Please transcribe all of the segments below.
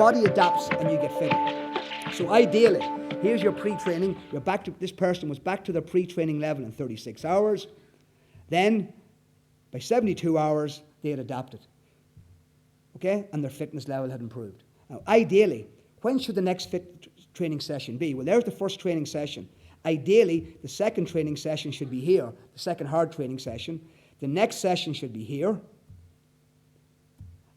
body adapts and you get fitter. So ideally, here's your pre-training. This person was back to their pre-training level in 36 hours. Then, by 72 hours, they had adapted. Okay? And their fitness level had improved. Now, ideally, when should the next fit training session be? Well, there's the first training session. Ideally, the second training session should be here, the second hard training session. The next session should be here.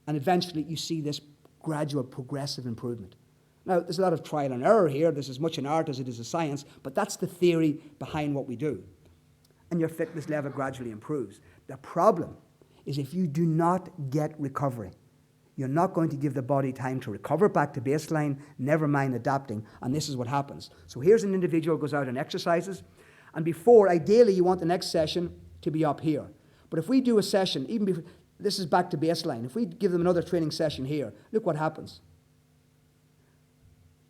And eventually, you see this gradual, progressive improvement. Now, there's a lot of trial and error here. This is as much an art as it is a science, but that's the theory behind what we do. And your fitness level gradually improves. The problem is if you do not get recovery, you're not going to give the body time to recover back to baseline, never mind adapting, and this is what happens. So here's an individual who goes out and exercises, and before, ideally, you want the next session to be up here. But if we do a session, even before, this is back to baseline. If we give them another training session here, look what happens.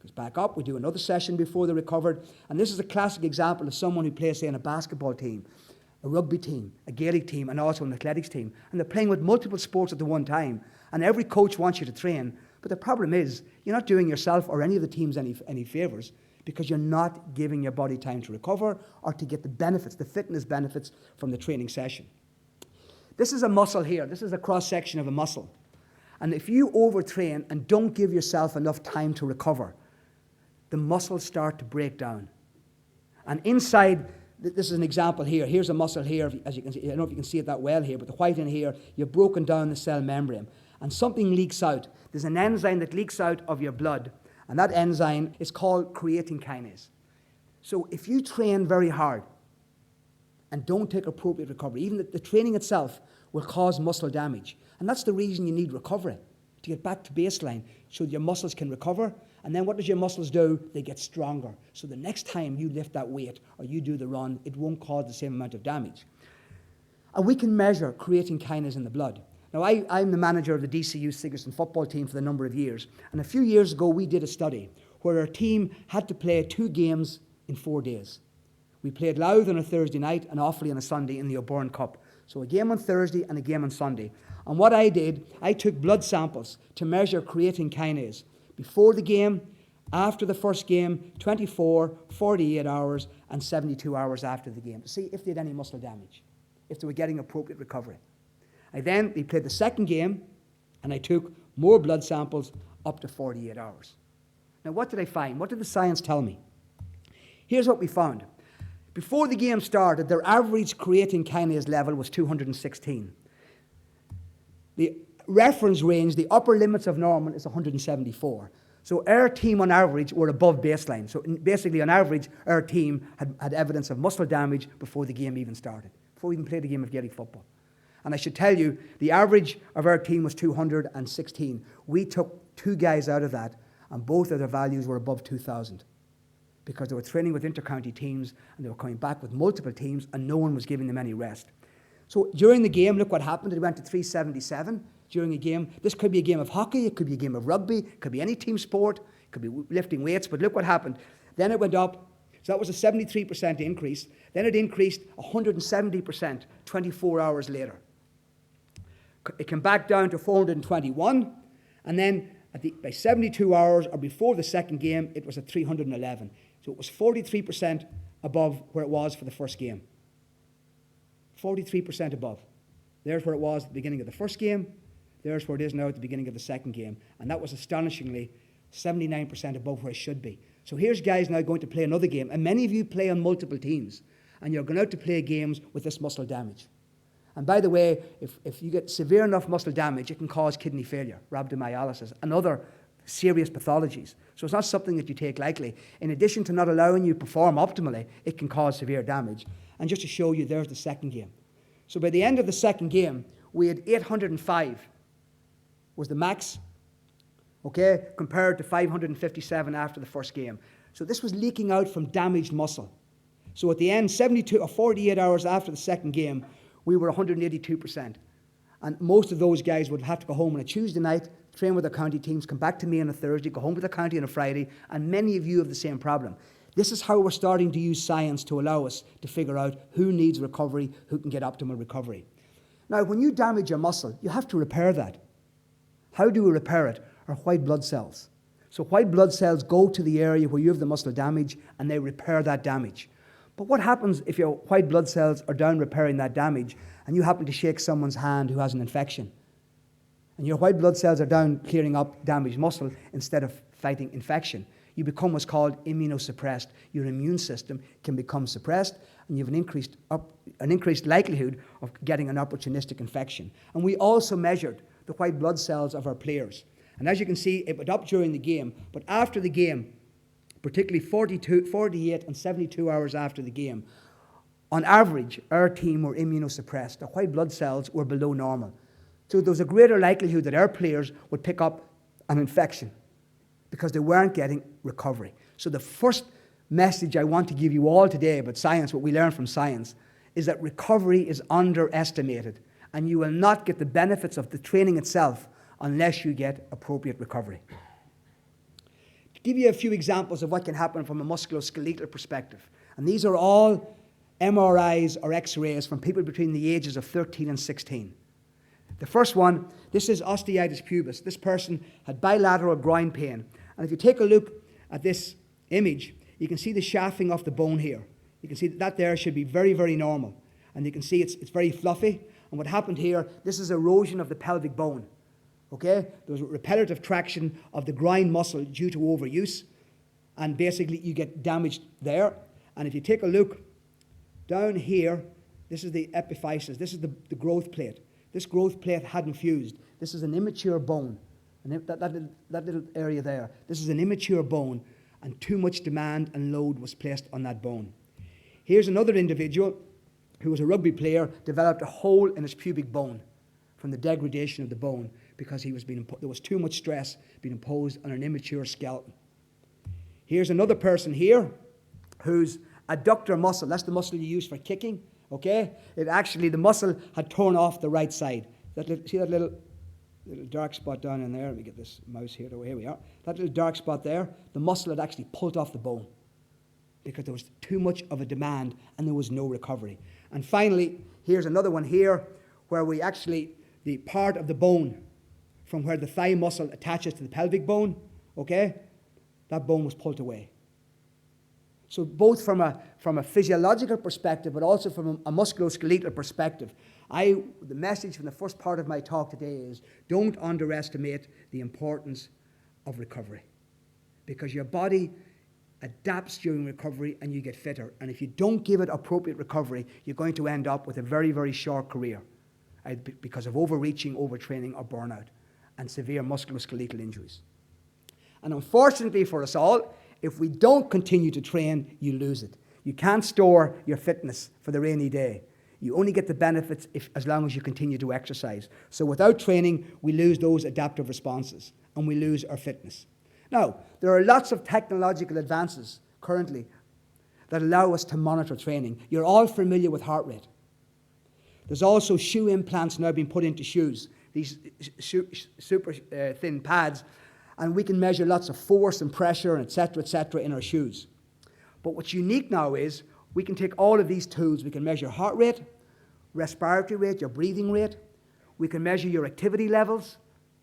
Goes back up, we do another session before they recovered, and this is a classic example of someone who plays, say, in a basketball team, a rugby team, a Gaelic team, and also an athletics team, and they're playing with multiple sports at the one time, and every coach wants you to train, but the problem is, you're not doing yourself or any of the teams any favours, because you're not giving your body time to recover or to get the benefits, the fitness benefits from the training session. This is a muscle here. This is a cross-section of a muscle. And if you overtrain and don't give yourself enough time to recover, the muscles start to break down. And inside, this is an example here. Here's a muscle here, as you can see. I don't know if you can see it that well here, but the white in here, you've broken down the cell membrane. And something leaks out. There's an enzyme that leaks out of your blood, and that enzyme is called creatine kinase. So if you train very hard and don't take appropriate recovery, even the training itself will cause muscle damage. And that's the reason you need recovery, to get back to baseline so your muscles can recover. And then what does your muscles do? They get stronger. So the next time you lift that weight or you do the run, it won't cause the same amount of damage. And we can measure creatine kinase in the blood. Now, I'm the manager of the DCU Sigerson football team for a number of years. And a few years ago, we did a study where our team had to play 2 games in 4 days. We played Louth on a Thursday night and Offaly on a Sunday in the O'Byrne Cup. So a game on Thursday and a game on Sunday. And what I did, I took blood samples to measure creatine kinase before the game, after the first game, 24, 48 hours, and 72 hours after the game to see if they had any muscle damage, if they were getting appropriate recovery. We played the second game, and I took more blood samples up to 48 hours. Now, what did I find? What did the science tell me? Here's what we found. Before the game started, their average creatine kinase level was 216. The reference range, the upper limits of normal, is 174. So our team on average were above baseline. So basically on average, our team had evidence of muscle damage before the game even started, before we even played a game of Gaelic football. And I should tell you, the average of our team was 216. We took 2 guys out of that, and both of their values were above 2,000 because they were training with inter-county teams, and they were coming back with multiple teams, and no one was giving them any rest. So during the game, look what happened. It went to 377 during a game. This could be a game of hockey. It could be a game of rugby. It could be any team sport. It could be lifting weights. But look what happened. Then it went up. So that was a 73% increase. Then it increased 170% 24 hours later. It came back down to 421. And then by 72 hours or before the second game, it was at 311. So it was 43% above where it was for the first game. 43% above. There's where it was at the beginning of the first game. There's where it is now at the beginning of the second game. And that was astonishingly 79% above where it should be. So here's guys now going to play another game. And many of you play on multiple teams. And you're going out to play games with this muscle damage. And by the way, if you get severe enough muscle damage, it can cause kidney failure, rhabdomyolysis, and other serious pathologies. So it's not something that you take lightly. In addition to not allowing you to perform optimally, it can cause severe damage. And just to show you, there's the second game. So by the end of the second game, we had 805 was the max, okay, compared to 557 after the first game. So this was leaking out from damaged muscle. So at the end, 72 or 48 hours after the second game, we were 182%. And most of those guys would have to go home on a Tuesday night, train with their county teams, come back to me on a Thursday, go home with their county on a Friday, and many of you have the same problem. This is how we're starting to use science to allow us to figure out who needs recovery, who can get optimal recovery. Now, when you damage your muscle, you have to repair that. How do we repair it? are white blood cells. So white blood cells go to the area where you have the muscle damage and they repair that damage. But what happens if your white blood cells are down repairing that damage and you happen to shake someone's hand who has an infection? And your white blood cells are down clearing up damaged muscle instead of fighting infection. You become what's called immunosuppressed. Your immune system can become suppressed and you have an increased likelihood of getting an opportunistic infection. And we also measured the white blood cells of our players. And as you can see, it went up during the game, but after the game, particularly 48 and 72 hours after the game, on average, our team were immunosuppressed. The white blood cells were below normal. So there was a greater likelihood that our players would pick up an infection because they weren't getting recovery. So the first message I want to give you all today about science, what we learn from science, is that recovery is underestimated, and you will not get the benefits of the training itself unless you get appropriate recovery. To give you a few examples of what can happen from a musculoskeletal perspective, and these are all MRIs or X-rays from people between the ages of 13 and 16. The first one, this is osteitis pubis. This person had bilateral groin pain. And if you take a look at this image, you can see the shafting of the bone here. You can see that there should be very, very normal. And you can see it's very fluffy. And what happened here, this is erosion of the pelvic bone. Okay? There was repetitive traction of the groin muscle due to overuse. And basically you get damage there. And if you take a look down here, this is the epiphysis. This is the growth plate. This growth plate hadn't fused. This is an immature bone. And that little area there, this is an immature bone, and too much demand and load was placed on that bone. Here's another individual who was a rugby player, developed a hole in his pubic bone from the degradation of the bone because there was too much stress being imposed on an immature skeleton. Here's another person here whose adductor muscle, that's the muscle you use for kicking, okay? The muscle had torn off the right side. See that little dark spot down in there? Let me get this mouse here. Here we are. That little dark spot there, the muscle had actually pulled off the bone because there was too much of a demand and there was no recovery. And finally, here's another one here where the part of the bone from where the thigh muscle attaches to the pelvic bone, okay, that bone was pulled away. So both from a physiological perspective, but also from a musculoskeletal perspective, the message from the first part of my talk today is don't underestimate the importance of recovery, because your body adapts during recovery and you get fitter. And if you don't give it appropriate recovery, you're going to end up with a very, very short career because of overreaching, overtraining, or burnout and severe musculoskeletal injuries. And unfortunately for us all, if we don't continue to train, you lose it. You can't store your fitness for the rainy day. You only get the benefits as long as you continue to exercise. So without training, we lose those adaptive responses and we lose our fitness. Now, there are lots of technological advances currently that allow us to monitor training. You're all familiar with heart rate. There's also shoe implants now being put into shoes, these super thin pads, and we can measure lots of force and pressure, et cetera, in our shoes. But what's unique now is we can take all of these tools. We can measure heart rate, respiratory rate, your breathing rate. We can measure your activity levels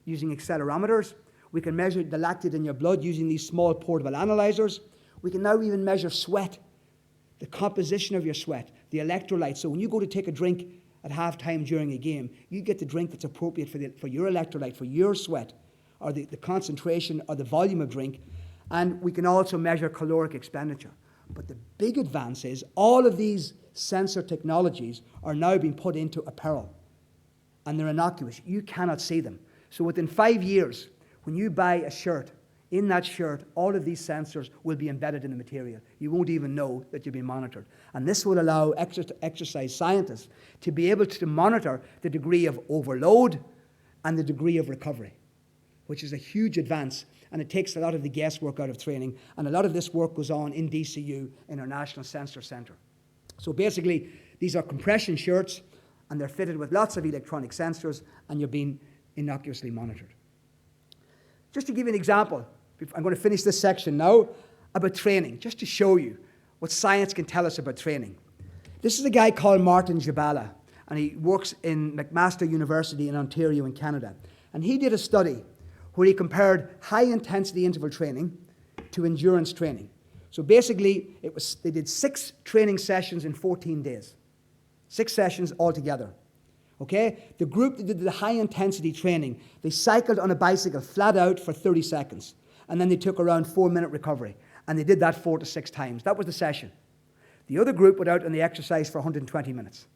using accelerometers. We can measure the lactate in your blood using these small portable analyzers. We can now even measure sweat, the composition of your sweat, the electrolytes. So when you go to take a drink at halftime during a game, you get the drink that's appropriate for your electrolyte, for your sweat, or the concentration or the volume of drink. And we can also measure caloric expenditure. But the big advance is all of these sensor technologies are now being put into apparel. And they're innocuous. You cannot see them. So within 5 years, when you buy a shirt, in that shirt, all of these sensors will be embedded in the material. You won't even know that you're being monitored. And this will allow exercise scientists to be able to monitor the degree of overload and the degree of recovery, which is a huge advance. And it takes a lot of the guesswork out of training. And a lot of this work goes on in DCU, in our National Sensor Centre. So basically, these are compression shirts, and they're fitted with lots of electronic sensors, and you're being innocuously monitored. Just to give you an example, I'm going to finish this section now, about training, just to show you what science can tell us about training. This is a guy called Martin Jabala, and he works in McMaster University in Ontario in Canada. And he did a study where he compared high-intensity interval training to endurance training. So basically, they did 6 training sessions in 14 days. 6 sessions altogether. Okay? The group that did the high-intensity training, they cycled on a bicycle flat out for 30 seconds. And then they took around 4-minute recovery. And they did that 4 to 6 times. That was the session. The other group went out and they exercised for 120 minutes.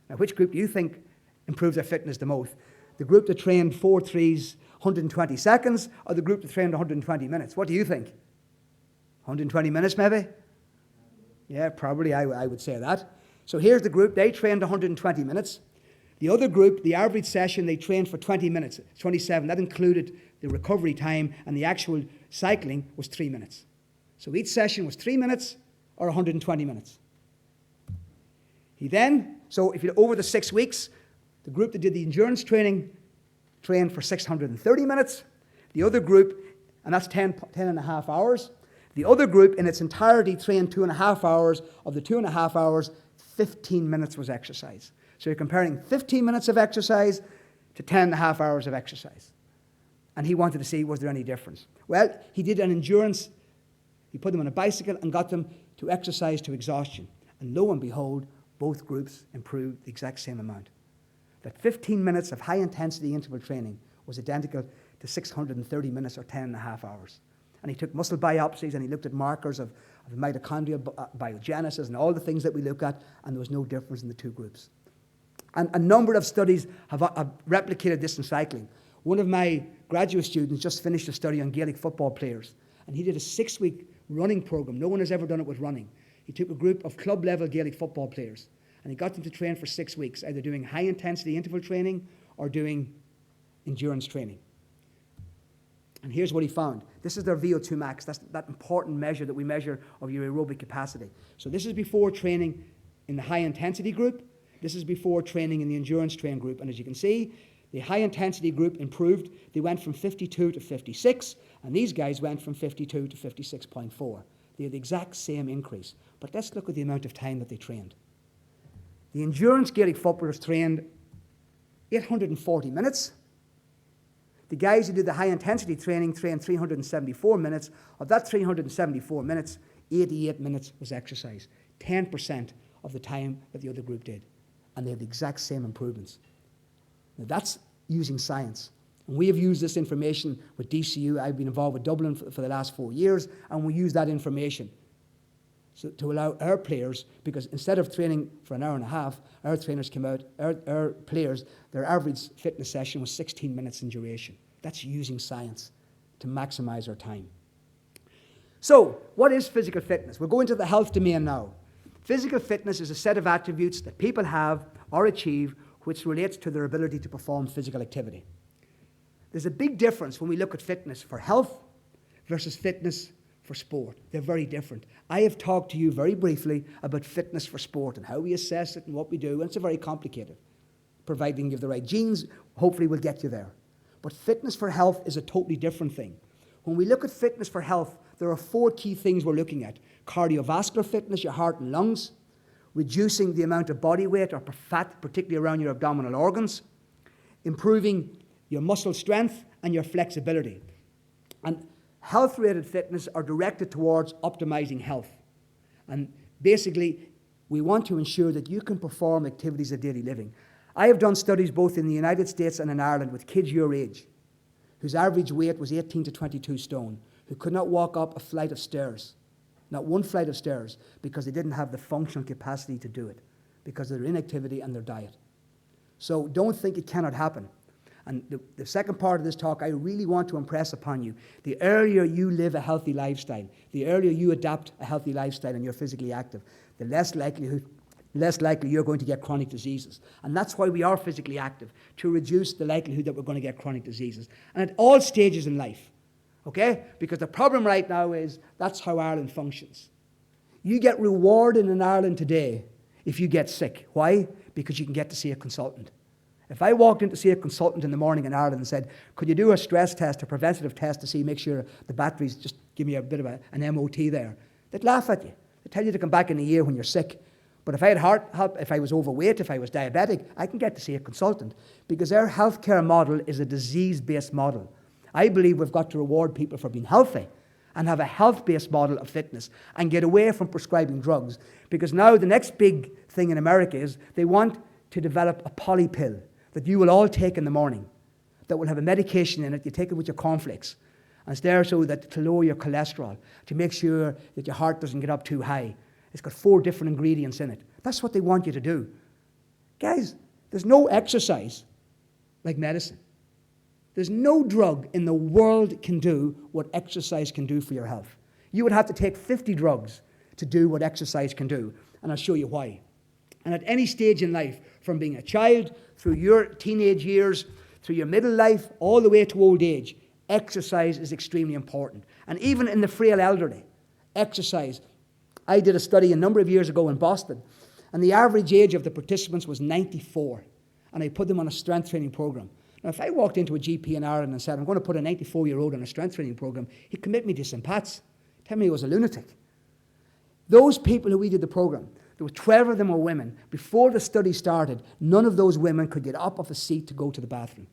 Now, which group do you think improved their fitness the most? The group that trained 4 threes, 120 seconds, or the group that trained 120 minutes? What do you think? 120 minutes, maybe? Yeah, probably, I would say that. So here's the group. They trained 120 minutes. The other group, the average session, they trained for 20 minutes, 27. That included the recovery time, and the actual cycling was 3 minutes. So each session was 3 minutes or 120 minutes. So if you over the 6 weeks, the group that did the endurance training trained for 630 minutes. The other group, and that's 10 and a half hours. The other group in its entirety trained 2.5 hours. Of the 2.5 hours, 15 minutes was exercise. So you're comparing 15 minutes of exercise to 10.5 hours of exercise. And he wanted to see, was there any difference? Well, he did an endurance. He put them on a bicycle and got them to exercise to exhaustion. And lo and behold, both groups improved the exact same amount. That 15 minutes of high-intensity interval training was identical to 630 minutes or 10.5 hours. And he took muscle biopsies and he looked at markers of mitochondrial biogenesis and all the things that we look at, and there was no difference in the two groups. And a number of studies have replicated this in cycling. One of my graduate students just finished a study on Gaelic football players, and he did a 6-week running program. No one has ever done it with running. He took a group of club-level Gaelic football players, and he got them to train for 6 weeks, either doing high-intensity interval training or doing endurance training. And here's what he found. This is their VO2 max. That's that important measure that we measure of your aerobic capacity. So this is before training in the high-intensity group. This is before training in the endurance train group. And as you can see, the high-intensity group improved. They went from 52 to 56, and these guys went from 52 to 56.4. They had the exact same increase. But let's look at the amount of time that they trained. The endurance Gaelic footballers trained 840 minutes. The guys who did the high-intensity training trained 374 minutes. Of that 374 minutes, 88 minutes was exercise. 10% of the time that the other group did. And they had the exact same improvements. Now that's using science. And we have used this information with DCU. I've been involved with Dublin for the last 4 years, and we use that information to allow our players, because instead of training for an hour and a half, our trainers came out, our players, their average fitness session was 16 minutes in duration. That's using science to maximize our time. So, what is physical fitness? We'll go into the health domain now. Physical fitness is a set of attributes that people have or achieve which relates to their ability to perform physical activity. There's a big difference when we look at fitness for health versus fitness for sport. They're very different. I have talked to you very briefly about fitness for sport and how we assess it and what we do, and it's very complicated. Providing you have the right genes, hopefully we'll get you there. But fitness for health is a totally different thing. When we look at fitness for health, there are 4 key things we're looking at. Cardiovascular fitness, your heart and lungs, reducing the amount of body weight or fat, particularly around your abdominal organs, improving your muscle strength and your flexibility. And health-related fitness are directed towards optimizing health. And basically, we want to ensure that you can perform activities of daily living. I have done studies both in the United States and in Ireland with kids your age, whose average weight was 18 to 22 stone, who could not walk up a flight of stairs, not one flight of stairs, because they didn't have the functional capacity to do it, because of their inactivity and their diet. So don't think it cannot happen. And the second part of this talk, I really want to impress upon you, the earlier you live a healthy lifestyle, the earlier you adapt a healthy lifestyle and you're physically active, the less likely you're going to get chronic diseases. And that's why we are physically active, to reduce the likelihood that we're going to get chronic diseases. And at all stages in life, okay? Because the problem right now is that's how Ireland functions. You get rewarded in Ireland today if you get sick. Why? Because you can get to see a consultant. If I walked in to see a consultant in the morning in Ireland and said, could you do a stress test, a preventative test to see, make sure the batteries, just give me a bit of an MOT there, they'd laugh at you. They'd tell you to come back in a year when you're sick. But if I had heart help, if I was overweight, if I was diabetic, I can get to see a consultant, because our healthcare model is a disease-based model. I believe we've got to reward people for being healthy and have a health-based model of fitness and get away from prescribing drugs. Because now the next big thing in America is they want to develop a poly pill that you will all take in the morning that will have a medication in it. You take it with your cornflakes. And it's there so that to lower your cholesterol, to make sure that your heart doesn't get up too high. It's got 4 different ingredients in it. That's what they want you to do. Guys, there's no exercise like medicine. There's no drug in the world can do what exercise can do for your health. You would have to take 50 drugs to do what exercise can do, and I'll show you why. And at any stage in life, from being a child, through your teenage years, through your middle life, all the way to old age, exercise is extremely important. And even in the frail elderly, exercise. I did a study a number of years ago in Boston, and the average age of the participants was 94, and I put them on a strength training program. Now, if I walked into a GP in Ireland and said, I'm going to put a 94-year-old on a strength training program, he'd commit me to St. Pat's. Tell me he was a lunatic. Those people who we did the program, there were 12 of them were women. Before the study started, none of those women could get up off a seat to go to the bathroom.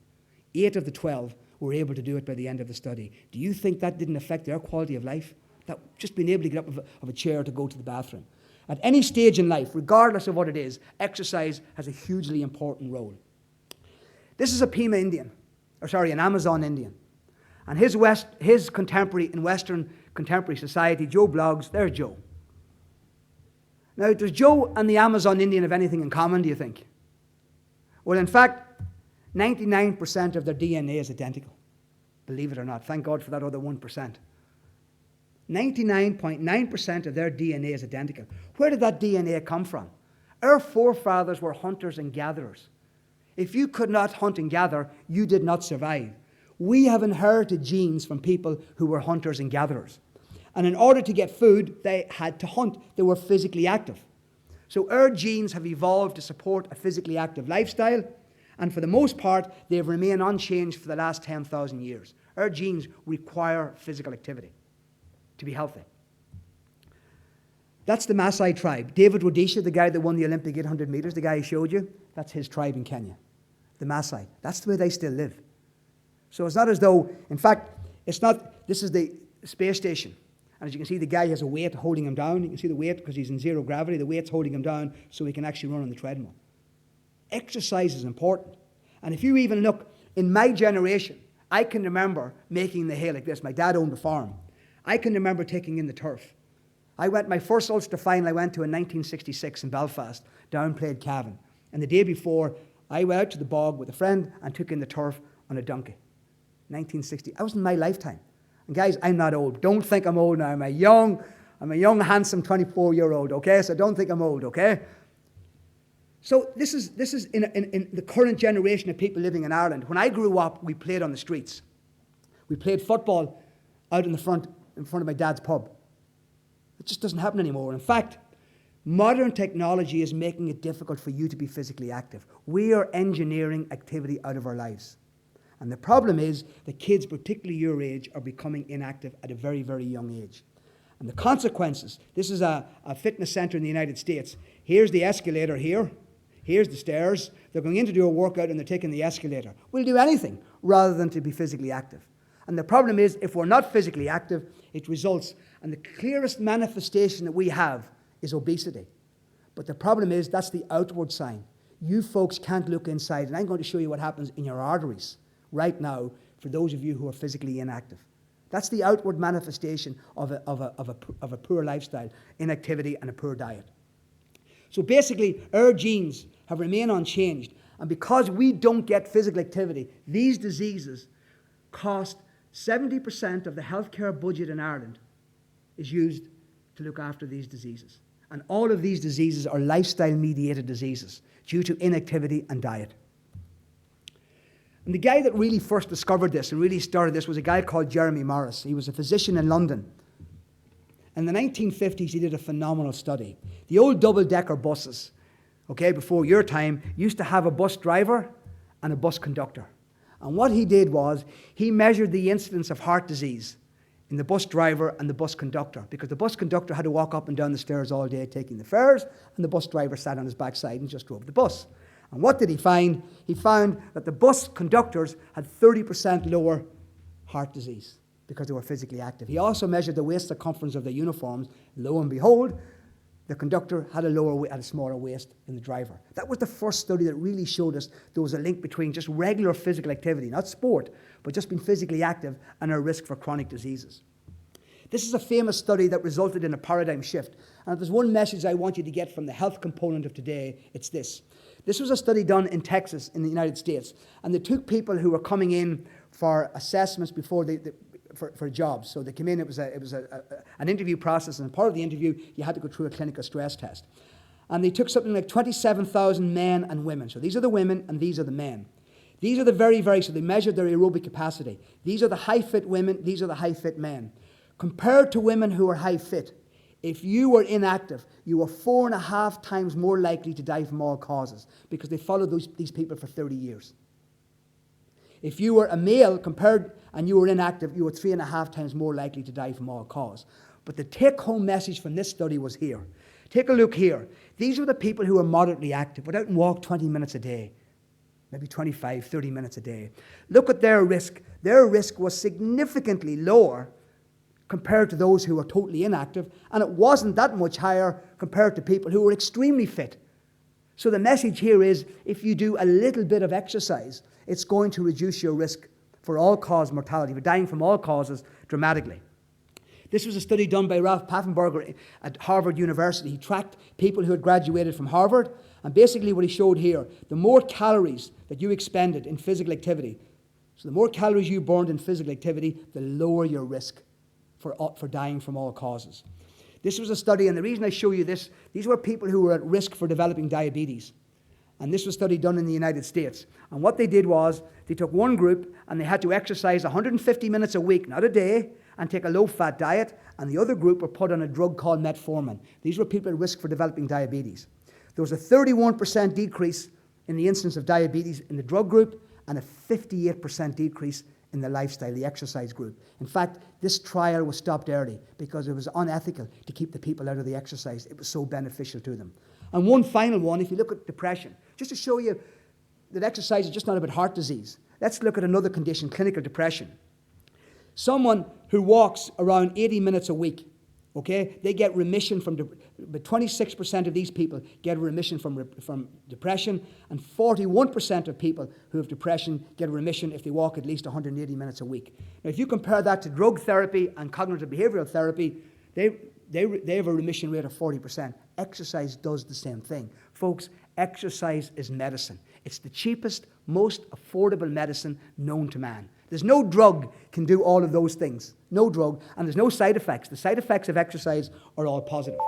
8 of the 12 were able to do it by the end of the study. Do you think that didn't affect their quality of life? That just being able to get up of a chair to go to the bathroom. At any stage in life, regardless of what it is, exercise has a hugely important role. This is a Pima Indian, an Amazon Indian. And his contemporary in Western contemporary society, Joe Bloggs, there's Joe. Now, does Joe and the Amazon Indian have anything in common, do you think? Well, in fact, 99% of their DNA is identical. Believe it or not. Thank God for that other 1%. 99.9% of their DNA is identical. Where did that DNA come from? Our forefathers were hunters and gatherers. If you could not hunt and gather, you did not survive. We have inherited genes from people who were hunters and gatherers. And in order to get food, they had to hunt. They were physically active. So our genes have evolved to support a physically active lifestyle. And for the most part, they've remained unchanged for the last 10,000 years. Our genes require physical activity to be healthy. That's the Maasai tribe. David Rudisha, the guy that won the Olympic 800 meters, the guy I showed you, that's his tribe in Kenya, the Maasai. That's the way they still live. So it's not as though, in fact, it's not, this is the space station. And as you can see, the guy has a weight holding him down. You can see the weight because he's in zero gravity. The weight's holding him down so he can actually run on the treadmill. Exercise is important. And if you even look, in my generation, I can remember making the hay like this. My dad owned a farm. I can remember taking in the turf. My first Ulster final I went to in 1966 in Belfast, down played Cavan. And the day before, I went out to the bog with a friend and took in the turf on a donkey. 1960. That was in my lifetime. And guys, I'm not old. Don't think I'm old now. I'm a young, handsome 24-year-old, okay? So don't think I'm old, okay? So this is in the current generation of people living in Ireland. When I grew up, we played on the streets. We played football out in front of my dad's pub. It just doesn't happen anymore. In fact, modern technology is making it difficult for you to be physically active. We are engineering activity out of our lives. And the problem is that kids, particularly your age, are becoming inactive at a very, very young age. And the consequences, this is a fitness center in the United States. Here's the escalator here. Here's the stairs. They're going in to do a workout and they're taking the escalator. We'll do anything rather than to be physically active. And the problem is, if we're not physically active, it results, and the clearest manifestation that we have is obesity. But the problem is, that's the outward sign. You folks can't look inside, and I'm going to show you what happens in your arteries right now for those of you who are physically inactive. That's the outward manifestation of a poor lifestyle, inactivity, and a poor diet. So basically, our genes have remained unchanged, and because we don't get physical activity, these diseases cost 70% of the healthcare budget in Ireland is used to look after these diseases. And all of these diseases are lifestyle-mediated diseases due to inactivity and diet. And the guy that really first discovered this and really started this was a guy called Jeremy Morris. He was a physician in London. In the 1950s, he did a phenomenal study. The old double-decker buses, before your time, used to have a bus driver and a bus conductor. And what he did was, he measured the incidence of heart disease in the bus driver and the bus conductor, because the bus conductor had to walk up and down the stairs all day taking the fares, and the bus driver sat on his backside and just drove the bus. And what did he find? He found that the bus conductors had 30% lower heart disease because they were physically active. He also measured the waist circumference of their uniforms. Lo and behold, the conductor had a smaller waist than the driver. That was the first study that really showed us there was a link between just regular physical activity, not sport, but just being physically active, and a risk for chronic diseases. This is a famous study that resulted in a paradigm shift. And if there's one message I want you to get from the health component of today, it's this. This was a study done in Texas in the United States. And they took people who were coming in for assessments before for jobs. So they came in, it was an interview process, and part of the interview, you had to go through a clinical stress test. And they took something like 27,000 men and women. So these are the women and these are the men. These are the so they measured their aerobic capacity. These are the high-fit women, these are the high-fit men. Compared to women who are high-fit, if you were inactive, you were 4.5 times more likely to die from all causes because they followed these people for 30 years. If you were a male and you were inactive, you were 3.5 times more likely to die from all cause. But the take-home message from this study was here. Take a look here. These are the people who are moderately active, went out and walked 20 minutes a day, maybe 25, 30 minutes a day. Look at their risk. Their risk was significantly lower compared to those who were totally inactive, and it wasn't that much higher compared to people who were extremely fit. So the message here is, if you do a little bit of exercise, it's going to reduce your risk for all-cause mortality, for dying from all causes, dramatically. This was a study done by Ralph Paffenberger at Harvard University. He tracked people who had graduated from Harvard, and basically what he showed here, the more calories that you expended in physical activity, so the more calories you burned in physical activity, the lower your risk for dying from all causes. This was a study, and the reason I show you this, these were people who were at risk for developing diabetes. And this was a study done in the United States. And what they did was, they took one group and they had to exercise 150 minutes a week, not a day, and take a low-fat diet, and the other group were put on a drug called metformin. These were people at risk for developing diabetes. There was a 31% decrease in the incidence of diabetes in the drug group, and a 58% decrease in the lifestyle, the exercise group. In fact, this trial was stopped early because it was unethical to keep the people out of the exercise. It was so beneficial to them. And one final one, if you look at depression, just to show you that exercise is just not about heart disease. Let's look at another condition, clinical depression. Someone who walks around 80 minutes a week, okay, they get remission but 26% of these people get remission from depression, and 41% of people who have depression get remission if they walk at least 180 minutes a week. Now, if you compare that to drug therapy and cognitive behavioral therapy, they have a remission rate of 40%. Exercise does the same thing. Folks, exercise is medicine. It's the cheapest, most affordable medicine known to man. There's no drug can do all of those things. No drug, and there's no side effects. The side effects of exercise are all positive.